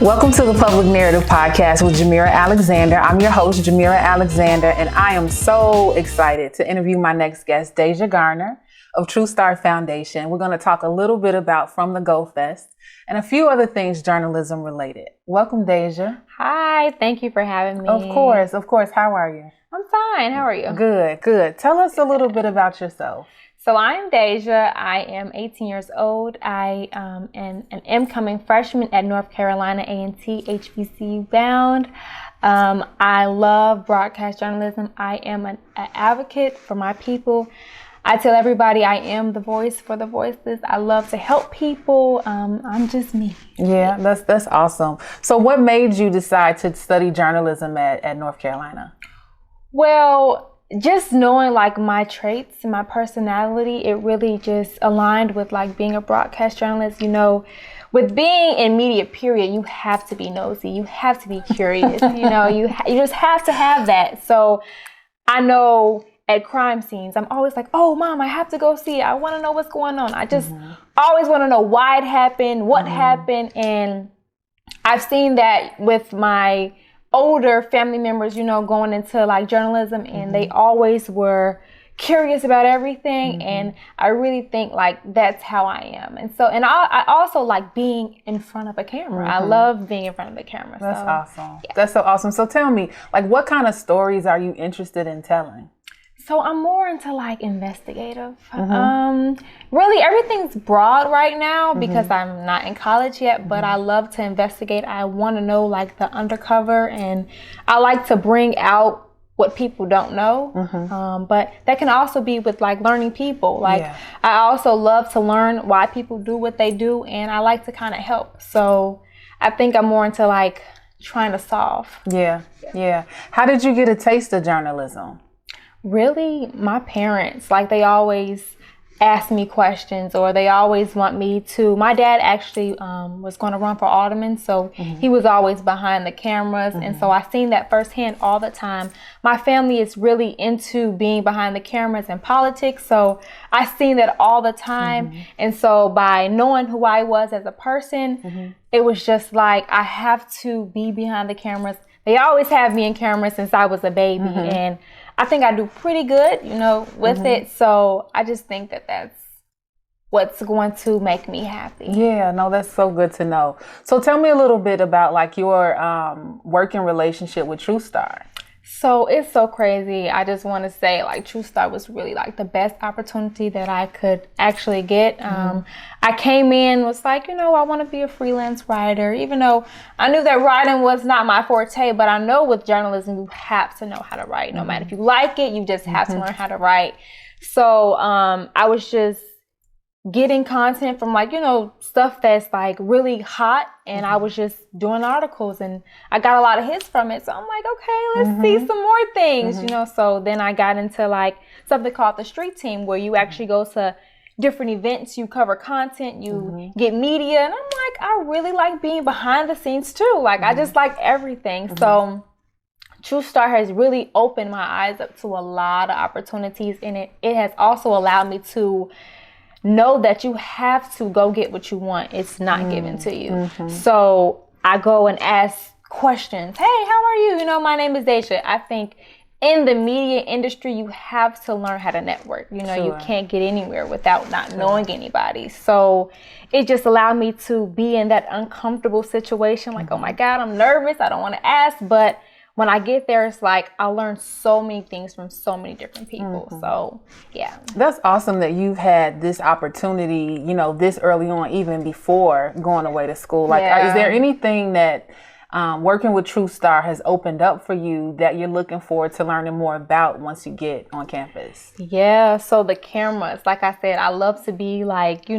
Welcome to the Public Narrative Podcast with Jhmira Alexander. I'm your host, Jhmira Alexander, and I am so excited to interview my next guest, Dasia Garner of True Star Foundation. We're going to talk a little bit about From the Go Fest and a few other things journalism related. Welcome, Dasia. Hi, thank you for having me. Of course. How are you? I'm fine. How are you? Good. Tell us a little bit about yourself. So I'm Dasia. I am 18 years old. I am an incoming freshman at North Carolina A&T HBCU bound. I love broadcast journalism. I am an advocate for my people. I tell everybody I am the voice for the voiceless. I love to help people. I'm just me. Yeah, that's awesome. So what made you decide to study journalism at North Carolina? Well, just knowing like my traits and my personality, it really just aligned with like being a broadcast journalist. You know, with being in media period, you have to be nosy. You have to be curious. You just have to have that. So I know at crime scenes, I'm always like, oh, Mom, I have to go see it. I want to know what's going on. I just always want to know why it happened, what happened. And I've seen that with my older family members, going into like journalism, and they always were curious about everything. And I really think like that's how I am. And so, and I also like being in front of a camera. I love being in front of the camera. That's awesome. Yeah. That's so awesome. So tell me, like, what kind of stories are you interested in telling? So I'm more into like investigative. Really everything's broad right now because I'm not in college yet, but I love to investigate. I want to know like the undercover, and I like to bring out what people don't know. But that can also be with like learning people. Like I also love to learn why people do what they do, and I like to kind of help. So I think I'm more into like trying to solve. Yeah. How did you get a taste of journalism? Really, my parents, like they always ask me questions, or they always want me to. My dad actually was going to run for alderman, so he was always behind the cameras. And so I seen that firsthand all the time. My family is really into being behind the cameras and politics, so I seen that all the time. And so by knowing who I was as a person, it was just like, I have to be behind the cameras. They always have me in cameras since I was a baby, and I think I do pretty good, with it. So I just think that that's what's going to make me happy. Yeah, no, that's so good to know. So tell me a little bit about like your working relationship with True Star. So it's so crazy. I just want to say like True Star was really like the best opportunity that I could actually get. I came in, was like, I want to be a freelance writer, even though I knew that writing was not my forte, but I know with journalism, you have to know how to write. No matter if you like it, you just have to learn how to write. So I was just getting content from like, stuff that's like really hot, and I was just doing articles, and I got a lot of hits from it. So I'm like, okay, let's see some more things, So then I got into like something called the street team, where you actually go to different events, you cover content, you get media, and I'm like, I really like being behind the scenes too. Like I just like everything. So True Star has really opened my eyes up to a lot of opportunities, and it has also allowed me to know that you have to go get what you want. It's not given to you. So I go and ask questions. Hey, how are you? My name is Dasia. I think in the media industry, you have to learn how to network. You can't get anywhere without not knowing anybody. So it just allowed me to be in that uncomfortable situation. Like, oh my God, I'm nervous. I don't want to ask. But when I get there, it's like I learned so many things from so many different people. So, yeah. That's awesome that you've had this opportunity, this early on, even before going away to school. Like, is there anything that working with True Star has opened up for you that you're looking forward to learning more about once you get on campus? Yeah. So the cameras, like I said, I love to be like,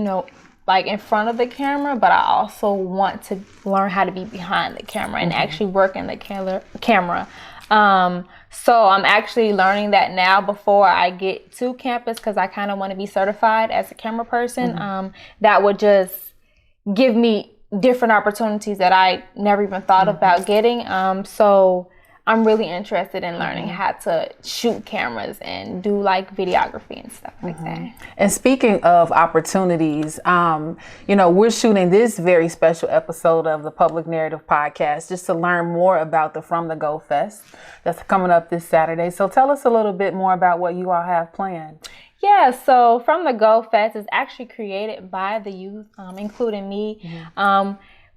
like in front of the camera, but I also want to learn how to be behind the camera and actually work in the camera. So I'm actually learning that now before I get to campus, because I kind of want to be certified as a camera person. That would just give me different opportunities that I never even thought about getting. So I'm really interested in learning how to shoot cameras and do like videography and stuff like that. And speaking of opportunities, we're shooting this very special episode of the Public Narrative Podcast just to learn more about the From the Go Fest that's coming up this Saturday. So tell us a little bit more about what you all have planned. Yeah, so From the Go Fest is actually created by the youth, including me.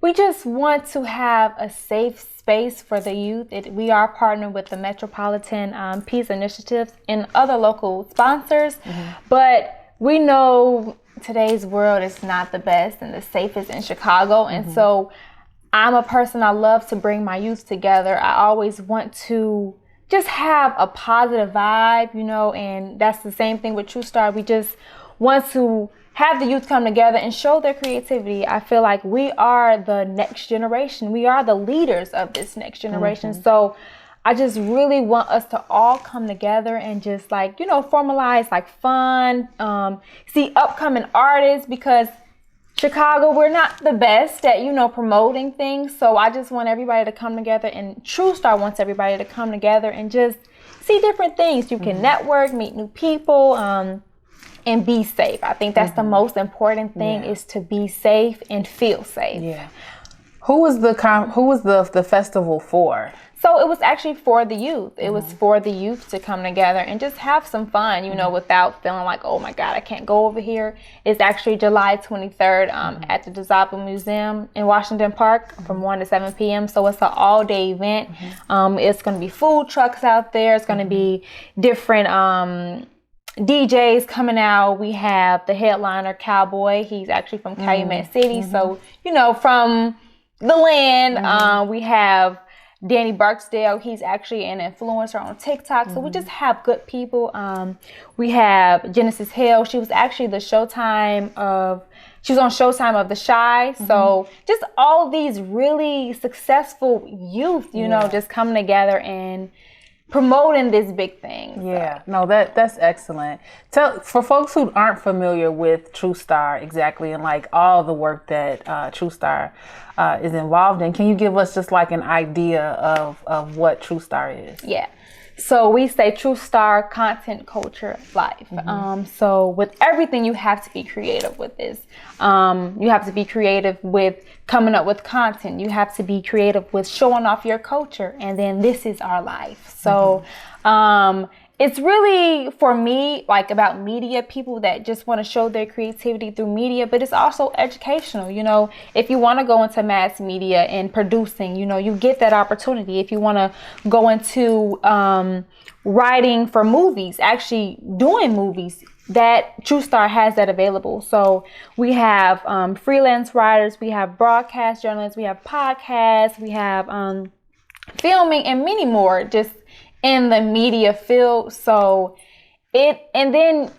We just want to have a safe space for the youth. We are partnered with the Metropolitan Peace Initiatives and other local sponsors, but we know today's world is not the best and the safest in Chicago. And so I'm a person, I love to bring my youth together. I always want to just have a positive vibe, and that's the same thing with TrueStar. We just want to have the youth come together and show their creativity. I feel like we are the next generation. We are the leaders of this next generation. So I just really want us to all come together and just formalize fun, see upcoming artists, because Chicago, we're not the best at, promoting things. So I just want everybody to come together, and TrueStar wants everybody to come together and just see different things. You can network, meet new people, and be safe. I think that's the most important thing, is to be safe and feel safe. Yeah. Who was the festival for? So it was actually for the youth. It was for the youth to come together and just have some fun, without feeling like, oh my God, I can't go over here. It's actually July 23rd at the Disabled Museum in Washington Park from 1 to 7 p.m. So it's an all-day event. It's going to be food trucks out there. It's going to be different DJs coming out. We have the headliner Calboy. He's actually from Calumet City. So, from the land. We have Danny Barksdale. He's actually an influencer on TikTok. So we just have good people. We have Genesis Hale. She was actually she was on Showtime of The Shy. So just all these really successful youth, just coming together and promoting this big thing. Yeah, no, that's excellent. For folks who aren't familiar with TrueStar exactly and all the work that TrueStar is involved in, can you give us just an idea of what TrueStar is? Yeah. So we say TrueStar content, culture, life. So with everything, you have to be creative with this. You have to be creative with coming up with content. You have to be creative with showing off your culture. And then this is our life. So it's really, for me, about media, people that just want to show their creativity through media, but it's also educational. If you want to go into mass media and producing, you get that opportunity. If you want to go into writing for movies, actually doing movies, that TrueStar has that available. So we have freelance writers, we have broadcast journalists, we have podcasts, we have filming, and many more just in the media field. So and then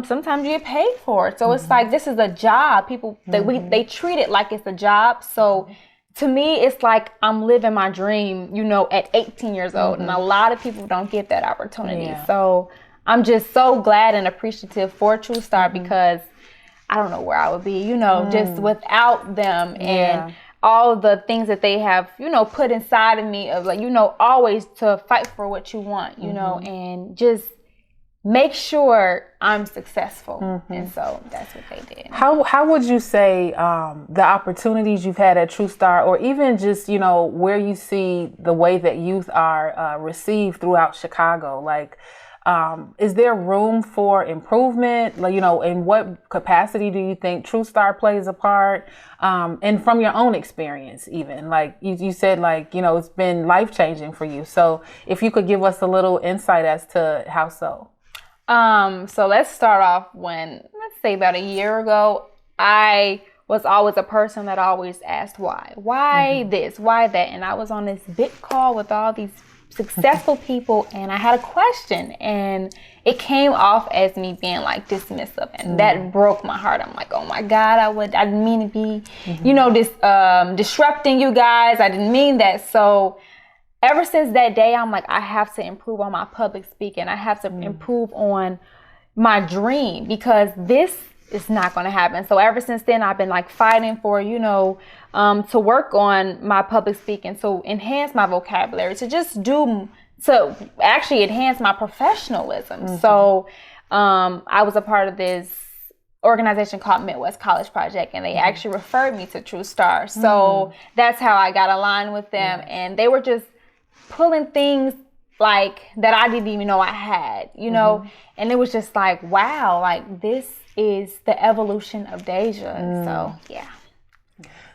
sometimes you get paid for it. So it's this is a job. People they treat it like it's a job. So to me, it's I'm living my dream, at 18 years old. And a lot of people don't get that opportunity. Yeah. So I'm just so glad and appreciative for TrueStar, because I don't know where I would be, just without them. And all the things that they have, put inside of me of always to fight for what you want, and just make sure I'm successful. And so that's what they did. How would you say the opportunities you've had at TrueStar, or even just, where you see the way that youth are received throughout Chicago, is there room for improvement? In what capacity do you think TrueStar plays a part? And from your own experience, even you said, it's been life-changing for you. So if you could give us a little insight as to how so. So let's start off let's say about a year ago, I was always a person that always asked why this, why that. And I was on this big call with all these successful people, and I had a question, and it came off as me being dismissive, and that broke my heart. I'm oh my God, I didn't mean to be, disrupting you guys. I didn't mean that. So ever since that day, I'm I have to improve on my public speaking. I have to improve on my dream, because this it's not going to happen. So ever since then, I've been like fighting for, to work on my public speaking, to enhance my vocabulary, to actually enhance my professionalism. So I was a part of this organization called Midwest College Project, and they actually referred me to True Star. So that's how I got aligned with them. And they were just pulling things like that I didn't even know I had, and it was just like, wow, like this is the evolution of Dasia. So yeah.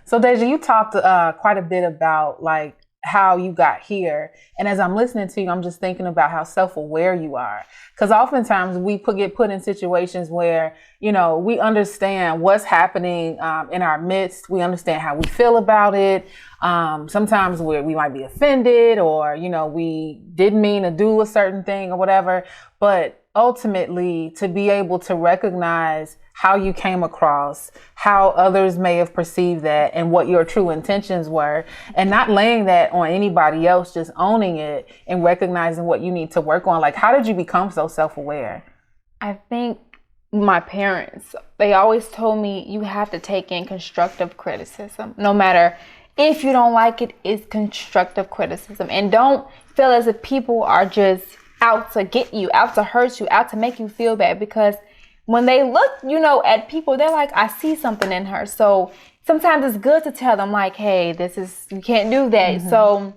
So Dasia, you talked quite a bit about like how you got here. And as I'm listening to you, I'm just thinking about how self-aware you are. Because oftentimes we get put in situations where, we understand what's happening in our midst. We understand how we feel about it. Sometimes we might be offended, or, we didn't mean to do a certain thing or whatever. But ultimately, to be able to recognize how you came across, how others may have perceived that, and what your true intentions were, and not laying that on anybody else, just owning it and recognizing what you need to work on. Like, how did you become so self-aware? I think my parents, they always told me you have to take in constructive criticism. No matter if you don't like it, it's constructive criticism. And don't feel as if people are just out to get you, out to hurt you, out to make you feel bad, because when they look, at people, they're like, I see something in her. So sometimes it's good to tell them like, hey, you can't do that. So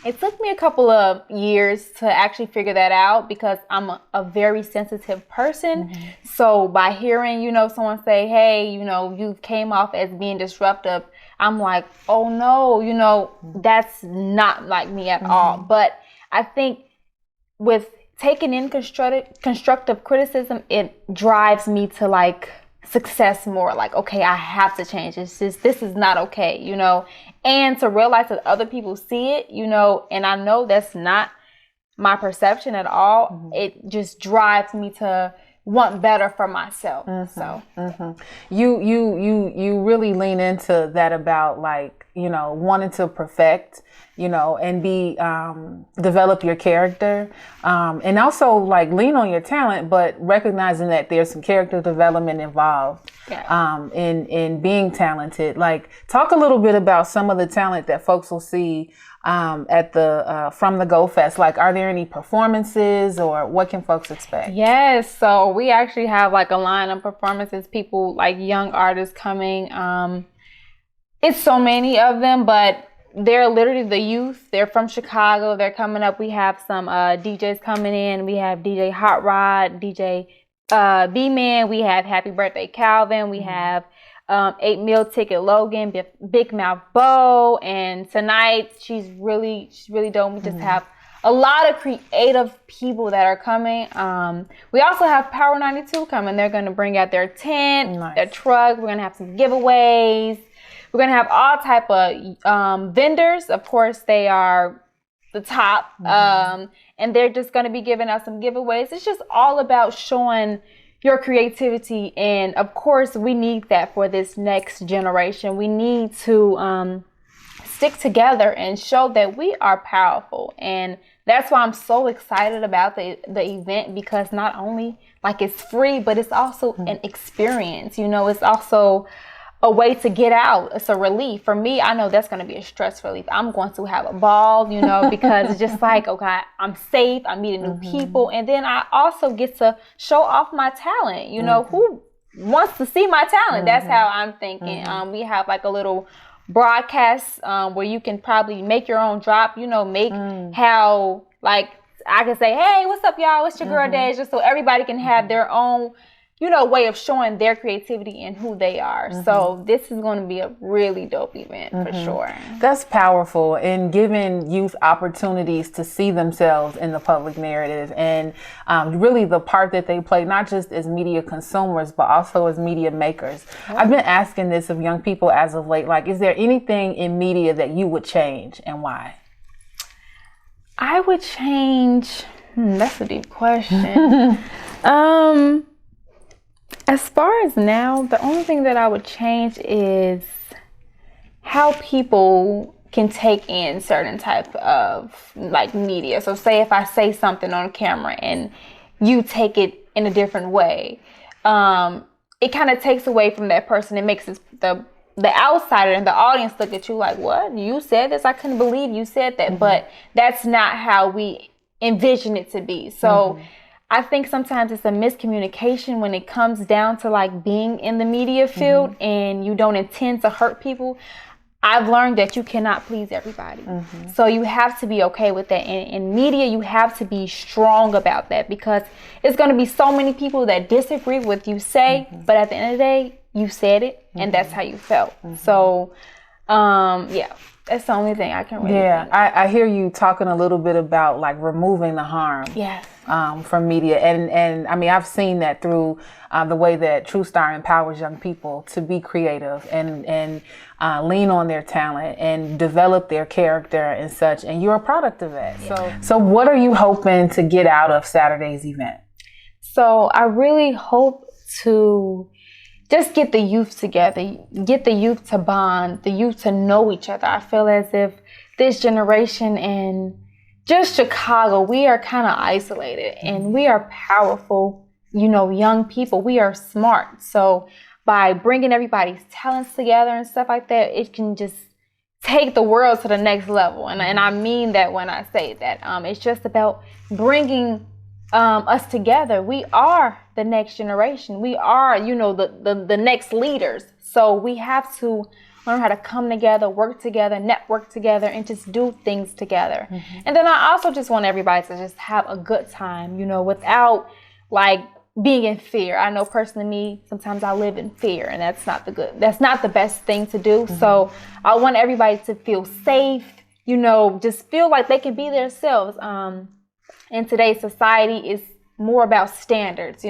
it took me a couple of years to actually figure that out, because I'm a very sensitive person. So by hearing, someone say, hey, you came off as being disruptive, I'm like, oh no, that's not like me at all. But I think with taking in constructive criticism, it drives me to like success more. Like, okay, I have to change. This is not okay, and to realize that other people see it, and I know that's not my perception at all. It just drives me to want better for myself. So you really lean into that about like, wanting to perfect, and develop your character, and also like lean on your talent, but recognizing that there's some character development involved in being talented. Like, talk a little bit about some of the talent that folks will see at the from the Go Fest. Like, are there any performances, or what can folks expect? Yes, so we actually have like a line of performances, people like young artists coming. It's so many of them, but they're literally the youth. They're from Chicago. They're coming up. We have some DJs coming in. We have DJ HotRod DJ B-Man. We have HappyBirthdayCalvin. We have 8 Meal Ticket Logan, Big Mouf'Bo, and Senite. She's really dope. We just have a lot of creative people that are coming. We also have Power 92 coming. They're going to bring out their tent, their truck. We're going to have some giveaways. We're going to have all type of vendors. Of course, they are the top. And they're just going to be giving out some giveaways. It's just all about showing your creativity. And of course, we need that for this next generation. We need to stick together and show that we are powerful. And that's why I'm so excited about the event, because not only like it's free, but it's also an experience. It's also a way to get out. It's a relief. For me, I know that's going to be a stress relief. I'm going to have a ball, because it's just like, okay, I'm safe. I'm meeting new people. And then I also get to show off my talent. Who wants to see my talent? That's how I'm thinking. We have like a little broadcast where you can probably make your own drop, make how like I can say, hey, what's up, y'all? It's your girl Dasia. So everybody can have their own way of showing their creativity and who they are. So this is going to be a really dope event for sure. That's powerful, and giving youth opportunities to see themselves in the public narrative, and really the part that they play, not just as media consumers, but also as media makers. I've been asking this of young people as of late, like, is there anything in media that you would change, and why? I would change, that's a deep question. As far as now, the only thing that I would change is how people can take in certain type of like media. So say if I say something on camera and you take it in a different way, it it kind of takes away from that person. It makes the outsider and the audience look at you like, what? You said this? I couldn't believe you said that. But that's not how we envision it to be. So I think sometimes it's a miscommunication when it comes down to like being in the media field and you don't intend to hurt people. I've learned that you cannot please everybody. So you have to be okay with that. And in media, you have to be strong about that, because it's going to be so many people that disagree with what you say, but at the end of the day, you said it, and that's how you felt. So, that's the only thing I can really think. I hear you talking a little bit about like removing the harm from media. And I mean, I've seen that through the way that True Star empowers young people to be creative and lean on their talent and develop their character and such. And you're a product of that. So what are you hoping to get out of Saturday's event? So I really hope to just get the youth together, get the youth to bond, the youth to know each other. I feel as if this generation and just Chicago, we are kind of isolated and we are powerful, young people. We are smart. So by bringing everybody's talents together and stuff like that, it can just take the world to the next level. And I mean that when I say that. It's just about bringing us together. We are the next generation. We are, the next leaders. So we have to learn how to come together, work together, network together, and just do things together. And then I also just want everybody to just have a good time, without like being in fear. I know personally me, sometimes I live in fear, and that's not the best thing to do. So I want everybody to feel safe, just feel like they can be themselves. In today's society, is more about standards,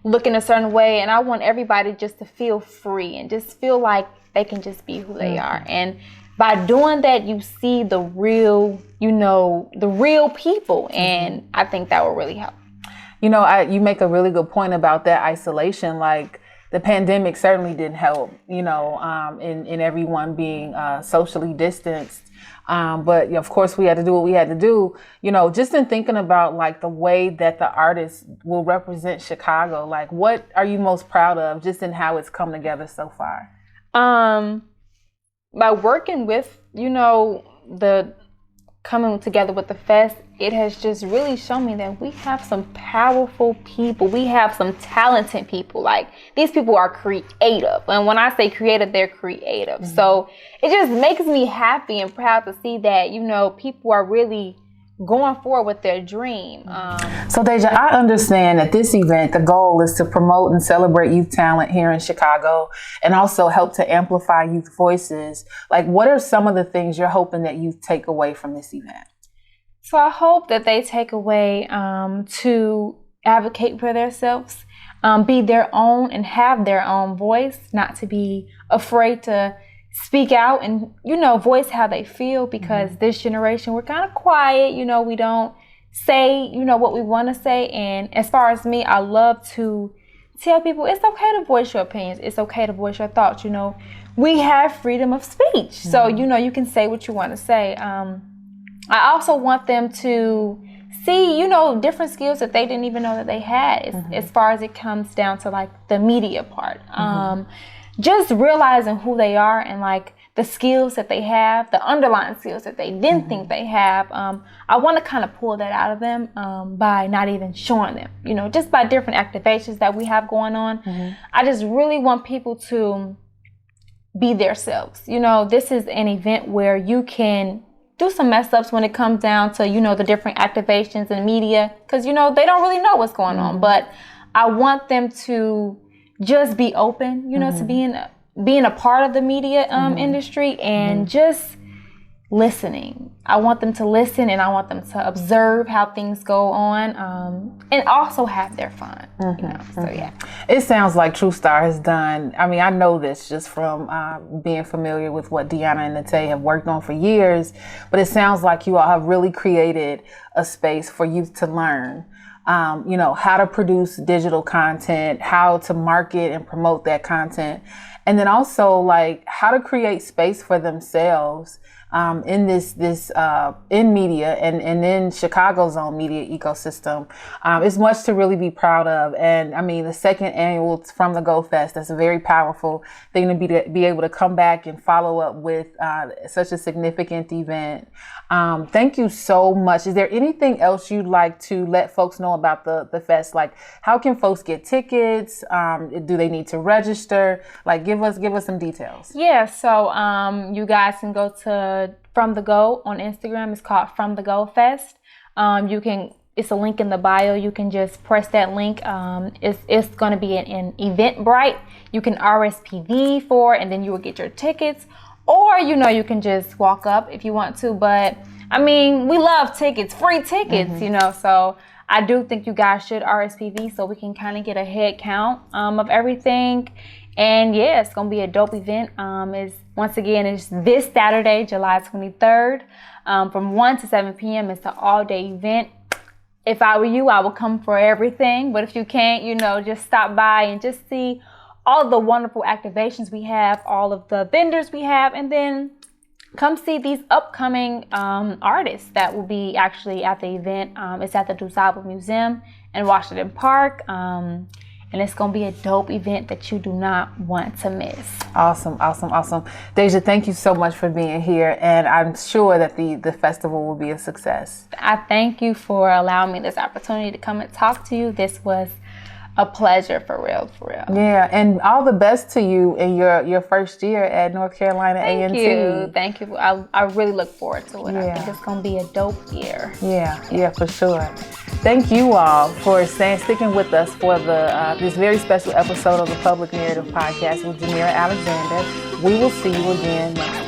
looking a certain way. And I want everybody just to feel free and just feel like they can just be who they are. And by doing that, you see the real, the real people. And I think that will really help. You make a really good point about that isolation. Like the pandemic certainly didn't help, in everyone being socially distanced. But of course we had to do what we had to do, just in thinking about like the way that the artists will represent Chicago. Like, what are you most proud of just in how it's come together so far? By working with, the coming together with the fest, it has just really shown me that we have some powerful people. We have some talented people. Like, these people are creative. And when I say creative, they're creative. So it just makes me happy and proud to see that, people are really going forward with their dream. So Dasia, I understand that this event, the goal is to promote and celebrate youth talent here in Chicago and also help to amplify youth voices. Like, what are some of the things you're hoping that youth take away from this event? So I hope that they take away to advocate for themselves, be their own and have their own voice, not to be afraid to speak out and, voice how they feel, because this generation, we're kind of quiet, we don't say, what we want to say. And as far as me, I love to tell people it's okay to voice your opinions. It's okay to voice your thoughts. We have freedom of speech. So, you can say what you want to say. I also want them to see, different skills that they didn't even know that they had as far as it comes down to like the media part. Just realizing who they are and like the skills that they have, the underlying skills that they didn't think they have. I want to kind of pull that out of them by not even showing them, just by different activations that we have going on. I just really want people to be themselves. This is an event where you can do some mess ups when it comes down to, the different activations in media, because, they don't really know what's going on. But I want them to just be open, to being a part of the media industry and just listening. I want them to listen, and I want them to observe how things go on, and also have their fun. So yeah. It sounds like True Star has done. I mean, I know this just from being familiar with what Deanna and Nate have worked on for years, but it sounds like you all have really created a space for youth to learn. How to produce digital content, how to market and promote that content, and then also like how to create space for themselves in this in media and in Chicago's own media ecosystem. It's much to really be proud of. And I mean, the second annual From the Go Fest, that's a very powerful thing to be able to come back and follow up with such a significant event. Thank you so much. Is there anything else you'd like to let folks know about the fest? Like, how can folks get tickets? Do they need to register? Like, give us some details. Yeah, so you guys can go to From the Go on Instagram. It's called From the Go Fest. It's a link in the bio. You can just press that link. It's going to be an Eventbrite. You can RSVP for it, and then you will get your tickets. Or, you can just walk up if you want to. But, I mean, we love tickets, free tickets, So I do think you guys should RSVP so we can kind of get a head count of everything. And, yeah, it's going to be a dope event. It's this Saturday, July 23rd, from 1 to 7 p.m. It's an all-day event. If I were you, I would come for everything. But if you can't, just stop by and just see all the wonderful activations we have, all of the vendors we have, and then come see these upcoming artists that will be actually at the event. It's at the DuSable Museum in Washington Park. And it's going to be a dope event that you do not want to miss. Awesome. Dasia, thank you so much for being here. And I'm sure that the festival will be a success. I thank you for allowing me this opportunity to come and talk to you. This was a pleasure, for real. Yeah, and all the best to you in your first year at North Carolina A&T. Thank you. I really look forward to it. Yeah. I think it's going to be a dope year. Yeah, for sure. Thank you all for sticking with us for this very special episode of the Public Narrative Podcast with Jhmira Alexander. We will see you again next time.